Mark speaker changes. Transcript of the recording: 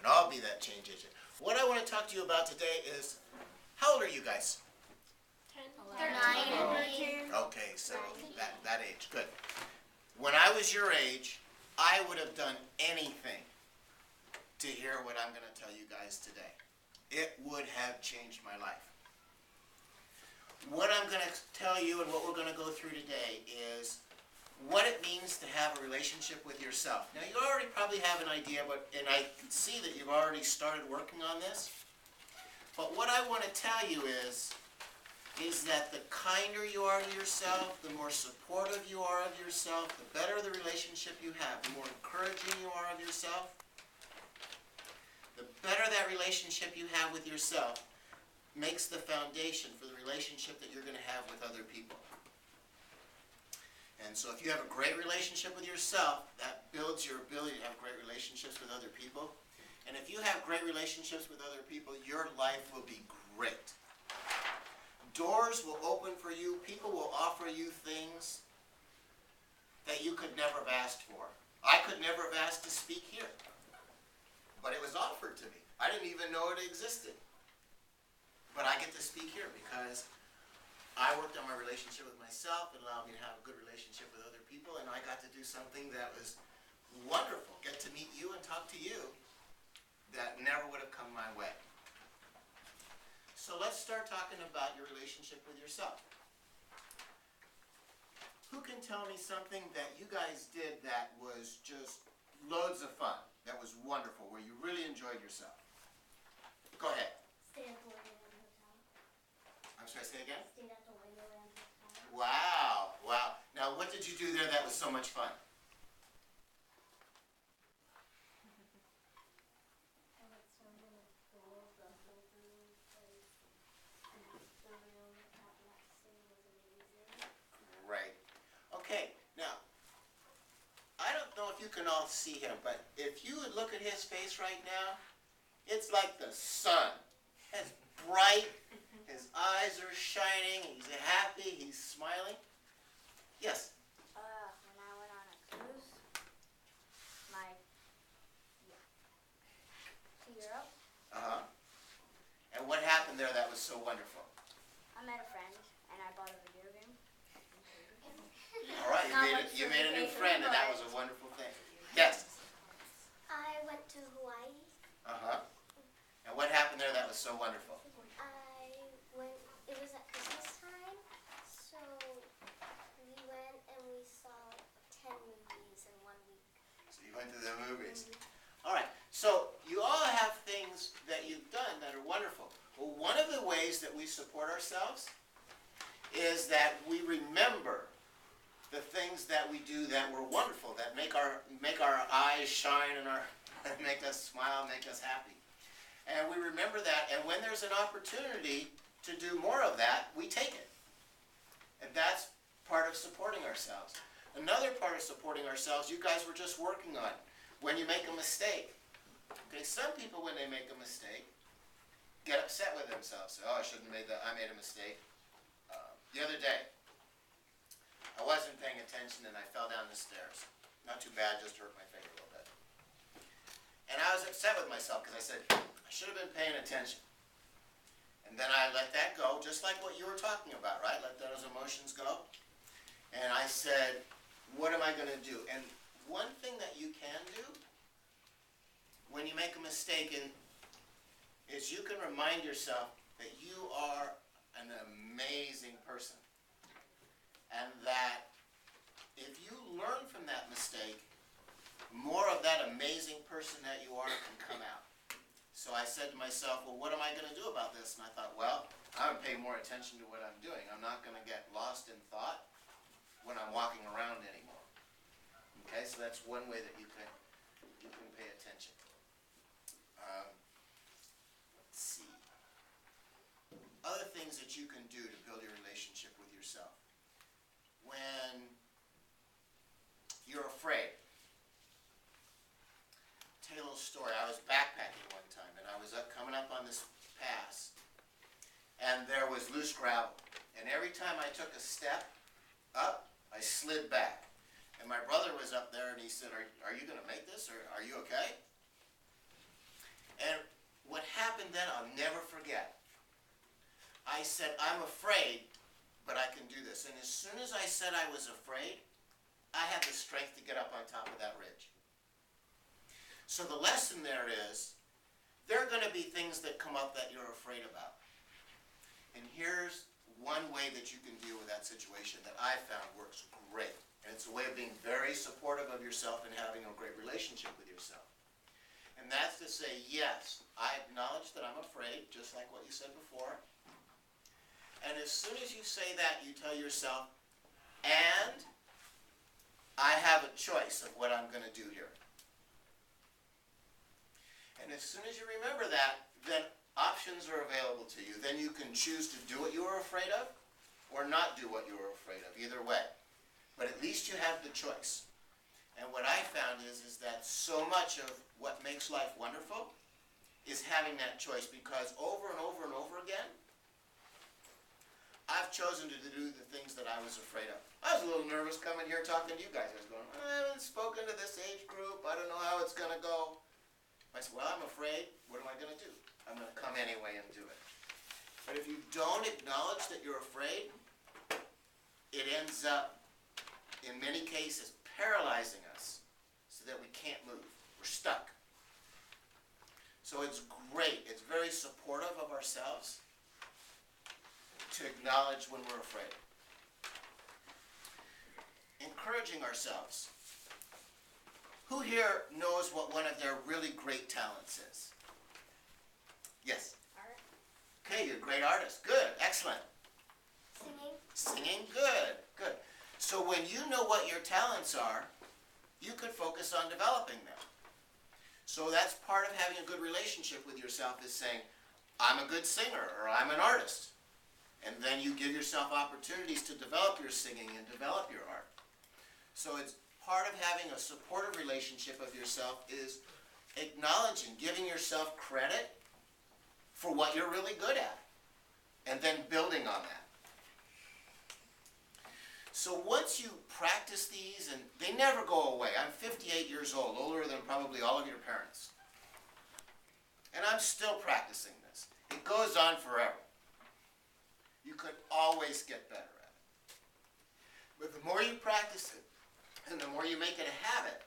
Speaker 1: and I'll be that change agent. What I want to talk to you about today is, how old are you guys?
Speaker 2: 13.
Speaker 1: Okay, so that age, good. When I was your age, I would have done anything to hear what I'm going to tell you guys today. It would have changed my life. What I'm going to tell you and what we're going to go through today is what it means to have a relationship with yourself. Now, you already probably have an idea, and I can see that you've already started working on this. But what I want to tell you is that the kinder you are to yourself, the more supportive you are of yourself, the better the relationship you have, the more encouraging you are of yourself, the better that relationship you have with yourself makes the foundation for the relationship that you're going to have with other people. And so if you have a great relationship with yourself, that builds your ability to have great relationships with other people. And if you have great relationships with other people, your life will be great. Doors will open for you. People will offer you things that you could never have asked for. I could never have asked to speak here, but it was offered to me. I didn't even know it existed. But I get to speak here because I worked on my relationship with myself. It allowed me to have a good relationship with other people, and I got to do something that was wonderful. Get to meet you and talk to you that never would have come my way. So let's start talking about your relationship with yourself. Who can tell me something that you guys did that was just loads of fun, that was wonderful, where you really enjoyed yourself? Go ahead.
Speaker 2: Stay at the Wonderland Hotel.
Speaker 1: I'm sorry, say again?
Speaker 2: Stayed at the Wonderland Hotel.
Speaker 1: Wow, wow. Now, what did you do there that was so much fun?
Speaker 2: I went swimming in the pool, the whole room was, the room at Lexington was amazing.
Speaker 1: Right. Okay, now, I don't know if you can all see him, but if you would look at his face right now, it's like the sun. It's bright, his eyes are shining, he's happy, he's smiling. Yes?
Speaker 2: When I went on a cruise, to Europe,
Speaker 1: Uh-huh. And what happened there that was so wonderful?
Speaker 2: I met a friend, and I bought a video game.
Speaker 1: All right, you made a new friend, and that was a wonderful thing. Yes?
Speaker 3: I went to Hawaii.
Speaker 1: Uh-huh. And what happened there that was so wonderful?
Speaker 3: It was at Christmas time, so we went and we saw 10 movies in 1 week.
Speaker 1: So you went to the movies. All right, so you all have things that you've done that are wonderful. Well, one of the ways that we support ourselves is that we remember the things that we do that were wonderful, that make our eyes shine and make us smile, make us happy. And we remember that, and when there's an opportunity to do more of that, we take it. And that's part of supporting ourselves. Another part of supporting ourselves, you guys were just working on, when you make a mistake. Okay, some people, when they make a mistake, get upset with themselves. Say, oh, I shouldn't have made that. I made a mistake. The other day, I wasn't paying attention and I fell down the stairs. Not too bad, just hurt my finger a little bit. And I was upset with myself because I said, I should have been paying attention. And then I let that go, just like what you were talking about, right? Let those emotions go. And I said, what am I going to do? And one thing that you can do when you make a mistake is you can remind yourself that you are an amazing person. And that if you learn from that mistake, more of that amazing person that you are can come out. So I said to myself, well, what am I going to do about this? And I thought, well, I'm going to pay more attention to what I'm doing. I'm not going to get lost in thought when I'm walking around anymore. Okay, so that's one way that you can pay attention. Let's see. Other things that you can do to build your relationship with yourself. When you're afraid. Tell you a little story. I was backpacking one time, and I was coming up on this pass, and there was loose gravel. And every time I took a step up, I slid back. And my brother was up there, and he said, are you going to make this, or are you okay? said, I'm afraid, but I can do this. And as soon as I said I was afraid, I had the strength to get up on top of that ridge. So the lesson there is, there are going to be things that come up that you're afraid about. And here's one way that you can deal with that situation that I found works great. And it's a way of being very supportive of yourself and having a great relationship with yourself. And that's to say, yes, I acknowledge that I'm afraid, just like what you said before. And as soon as you say that, you tell yourself, and I have a choice of what I'm going to do here. And as soon as you remember that, then options are available to you. Then you can choose to do what you were afraid of or not do what you were afraid of, either way. But at least you have the choice. And what I found is that so much of what makes life wonderful is having that choice, because over and over and over again, I've chosen to do the things that I was afraid of. I was a little nervous coming here talking to you guys. I was going, I haven't spoken to this age group. I don't know how it's going to go. I said, well, I'm afraid. What am I going to do? I'm going to come anyway and do it. But if you don't acknowledge that you're afraid, it ends up, in many cases, paralyzing us so that we can't move. We're stuck. So it's great. It's very supportive of ourselves to acknowledge when we're afraid. Encouraging ourselves. Who here knows what one of their really great talents is? Yes?
Speaker 3: Art.
Speaker 1: Okay, you're a great artist. Good. Excellent.
Speaker 3: Singing.
Speaker 1: Singing. Good. Good. So when you know what your talents are, you could focus on developing them. So that's part of having a good relationship with yourself, is saying, I'm a good singer, or I'm an artist. And then you give yourself opportunities to develop your singing and develop your art. So it's part of having a supportive relationship of yourself is acknowledging, giving yourself credit for what you're really good at, and then building on that. So once you practice these, and they never go away. I'm 58 years old, older than probably all of your parents. And I'm still practicing this. It goes on forever. You could always get better at it. But the more you practice it, and the more you make it a habit,